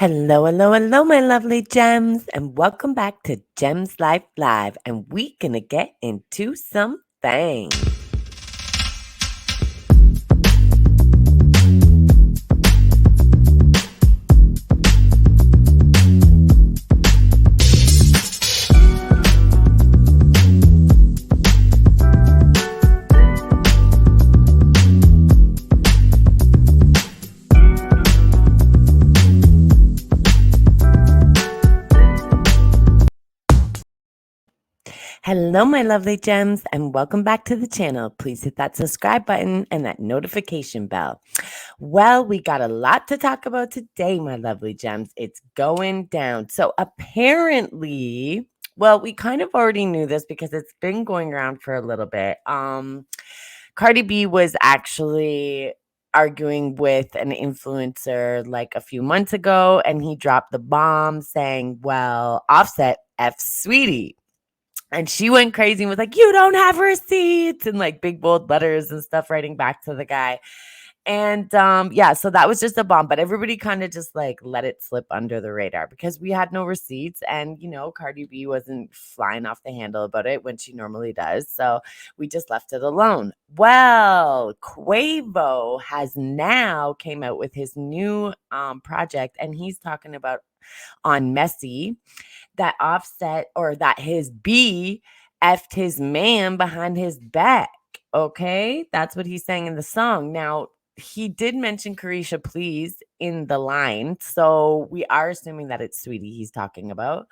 Hello, hello, hello, my lovely gems, and welcome back to Gems Life Live. And we gonna get into some things. Hello, my lovely gems, and welcome back to the channel. Please hit that subscribe button and that notification bell. Well, we got a lot to talk about today, my lovely gems. It's going down. So apparently, well, we kind of already knew this because it's been going around for a little bit. Cardi B was actually arguing with an influencer like a few months ago, and he dropped the bomb saying, well, Offset F Sweetie. And she went crazy and was like, "You don't have receipts," and like big bold letters and stuff writing back to the guy. And yeah, so that was just a bomb, but everybody kind of just like let it slip under the radar because we had no receipts, and Cardi B wasn't flying off the handle about it when she normally does. So we just left it alone. Well, Quavo has now came out with his new project, and he's talking about on Messy that Offset or that his B effed his man behind his back. Okay, that's what he's saying in the song. Now, he did mention Carisha Please in the line, so we are assuming that it's Sweetie he's talking about.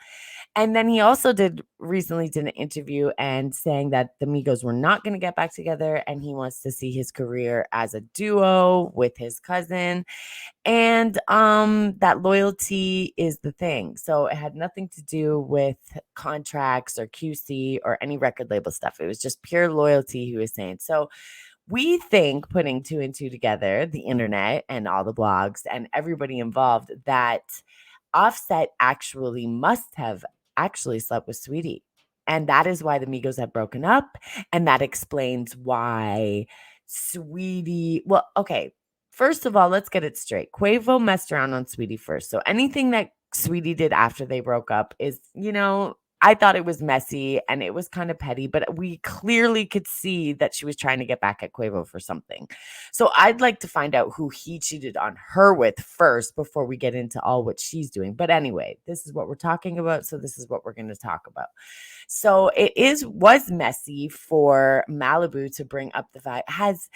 And then he also did an interview and saying that the Migos were not going to get back together, and he wants to see his career as a duo with his cousin, and that loyalty is the thing. So it had nothing to do with contracts or QC or any record label stuff. It was just pure loyalty, he was saying. So we think, putting two and two together, the internet and all the blogs and everybody involved, that Offset actually must have actually slept with Sweetie. And that is why the Migos have broken up. And that explains why Sweetie, well, okay. First of all, let's get it straight. Quavo messed around on Sweetie first. So anything that Sweetie did after they broke up is, I thought it was messy and it was kind of petty, but we clearly could see that she was trying to get back at Quavo for something. So I'd like to find out who he cheated on her with first before we get into all what she's doing. But anyway, this is what we're talking about. So this is what we're going to talk about. So was messy for Malibu to bring up the fact, has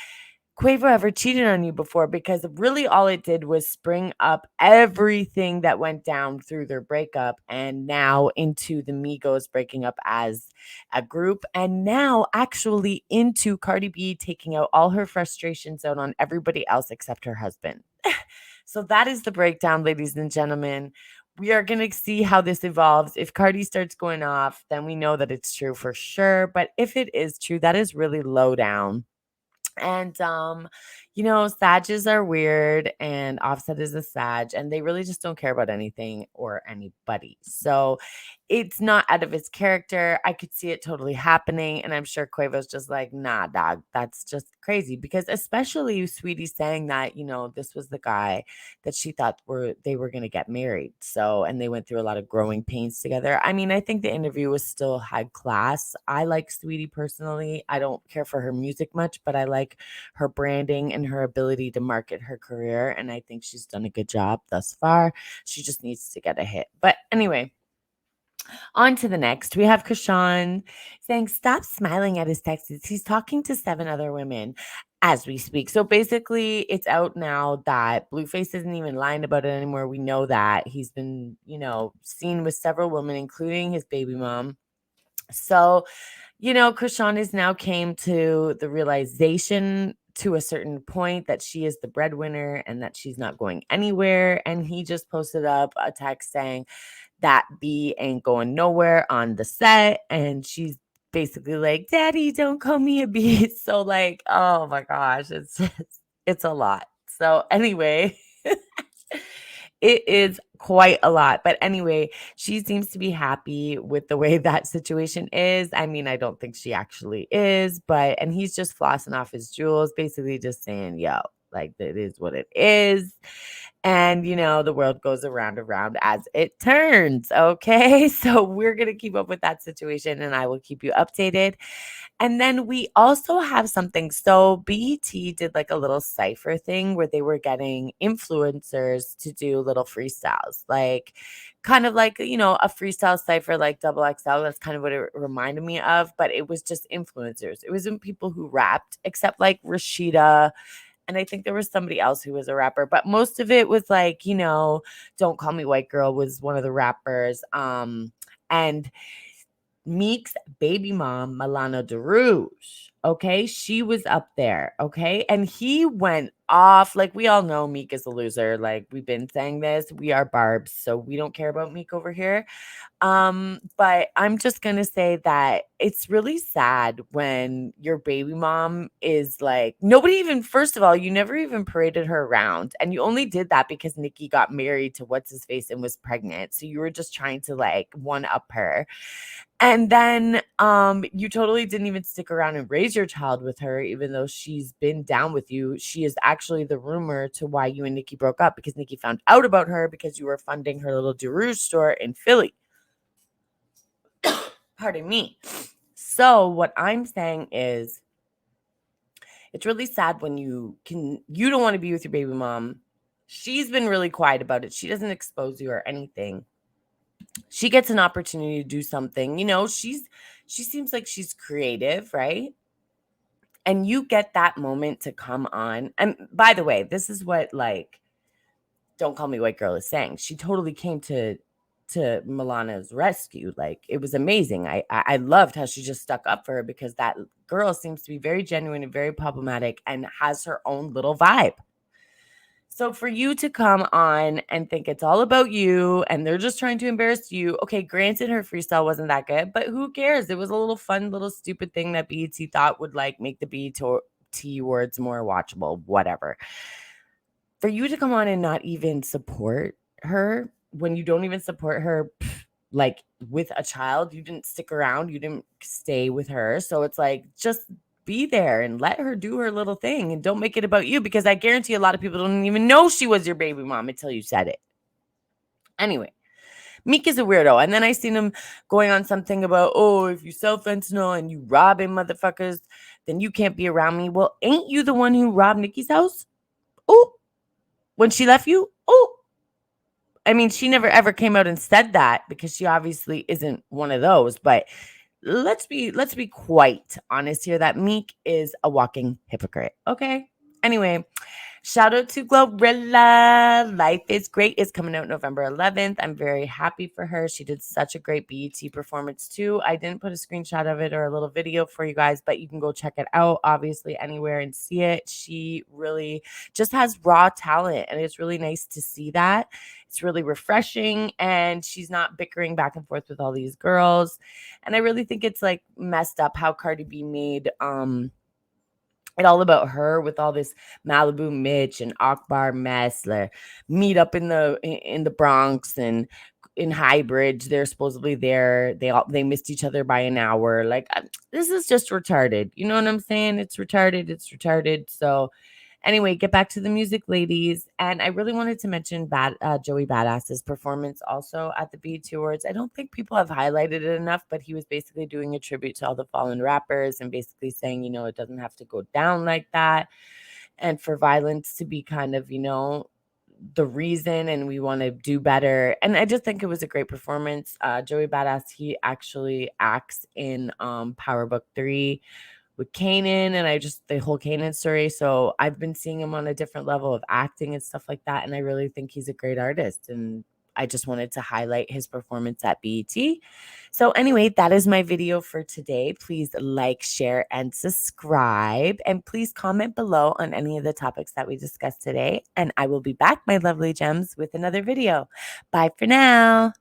Quavo ever cheated on you before? Because really all it did was spring up everything that went down through their breakup, and now into the Migos breaking up as a group, and now actually into Cardi B taking out all her frustrations out on everybody else except her husband. So that is the breakdown, ladies and gentlemen. We are going to see how this evolves. If Cardi starts going off, then we know that it's true for sure. But if it is true, that is really low down. And Sages are weird, and Offset is a Sag, and they really just don't care about anything or anybody. So it's not out of his character. I could see it totally happening, and I'm sure Quavo's just like, nah, dog, that's just crazy. Because especially Sweetie saying that, this was the guy that she thought they were gonna get married. So, and they went through a lot of growing pains together. I mean, I think the interview was still high class. I like Sweetie personally. I don't care for her music much, but I like her branding and her ability to market her career. And I think she's done a good job thus far. She just needs to get a hit. But anyway, on to the next. We have Krishan saying, "Stop smiling at his texts. He's talking to 7 other women as we speak." So basically, it's out now that Blueface isn't even lying about it anymore. We know that he's been, seen with several women, including his baby mom. So, Krishan has now came to the realization to a certain point that she is the breadwinner and that she's not going anywhere. And he just posted up a text saying that B ain't going nowhere on the set. And she's basically like, "Daddy, don't call me a B." So like, oh my gosh, it's a lot. So anyway, it is quite a lot. But anyway, she seems to be happy with the way that situation is. I mean, I don't think she actually is, and he's just flossing off his jewels, basically just saying, yo, Like, it is what it is. And, the world goes around and around as it turns. Okay. So we're going to keep up with that situation and I will keep you updated. And then we also have something. So BET did like a little cypher thing where they were getting influencers to do little freestyles, like kind of like, a freestyle cypher like double XL. That's kind of what it reminded me of, but it was just influencers. It wasn't people who rapped, except like Rashida. And I think there was somebody else who was a rapper, but most of it was like, Don't Call Me White Girl was one of the rappers. And Meek's baby mom, Milana DeRouge. Okay. She was up there. Okay. And he went off. Like, we all know Meek is a loser. Like, we've been saying this. We are Barbs. So we don't care about Meek over here. But I'm just gonna say that it's really sad when your baby mom is like, nobody even, first of all, you never even paraded her around. And you only did that because Nicki got married to what's his face and was pregnant. So you were just trying to like one up her. And then you totally didn't even stick around and raise your child with her, even though she's been down with you. She is actually the rumor to why you and Nicki broke up, because Nicki found out about her because you were funding her little DeRouge store in Philly. Pardon me. So what I'm saying is, it's really sad when you don't want to be with your baby mom. She's been really quiet about it. She doesn't expose you or anything. She gets an opportunity to do something. She seems like she's creative, right? And you get that moment to come on. And by the way, this is what like Don't Call Me White Girl is saying. She totally came to Milana's rescue. Like, it was amazing. I loved how she just stuck up for her, because that girl seems to be very genuine and very problematic and has her own little vibe. So for you to come on and think it's all about you and they're just trying to embarrass you. Okay, granted, her freestyle wasn't that good, but who cares? It was a little fun, little stupid thing that BET thought would like make the BET words more watchable, whatever. For you to come on and not even support her, when you don't even support her, like with a child, you didn't stick around, you didn't stay with her. So it's like, just be there and let her do her little thing and don't make it about you, because I guarantee a lot of people don't even know she was your baby mom until you said it. Anyway, Meek is a weirdo. And then I seen him going on something about, oh, if you sell fentanyl and you robbing motherfuckers, then you can't be around me. Well, ain't you the one who robbed Nicki's house? Oh, when she left you? Oh, I mean, she never ever came out and said that, because she obviously isn't one of those. But let's be quite honest here, that Meek is a walking hypocrite. Okay. Anyway, shout out to Glorilla. Life is Great is coming out November 11th. I'm very happy for her. She did such a great BET performance too. I didn't put a screenshot of it or a little video for you guys, but you can go check it out, obviously, anywhere and see it. She really just has raw talent, and it's really nice to see that. It's really refreshing, and she's not bickering back and forth with all these girls. And I really think it's like messed up how CardiB made it all about her with all this Malibu Mitch and Akbar mess. Meet up in the Bronx and in Highbridge. They're supposedly there. They missed each other by an hour. Like, this is just retarded. You know what I'm saying? It's retarded. It's retarded. So anyway, get back to the music, ladies. And I really wanted to mention Joey Badass's performance also at the BET Awards. I don't think people have highlighted it enough, but he was basically doing a tribute to all the fallen rappers and basically saying, it doesn't have to go down like that. And for violence to be kind of, the reason, and we want to do better. And I just think it was a great performance. Joey Badass, he actually acts in Power Book 3 with Kanan, and the whole Kanan story. So I've been seeing him on a different level of acting and stuff like that. And I really think he's a great artist. And I just wanted to highlight his performance at BET. So anyway, that is my video for today. Please like, share, and subscribe. And please comment below on any of the topics that we discussed today. And I will be back, my lovely gems, with another video. Bye for now.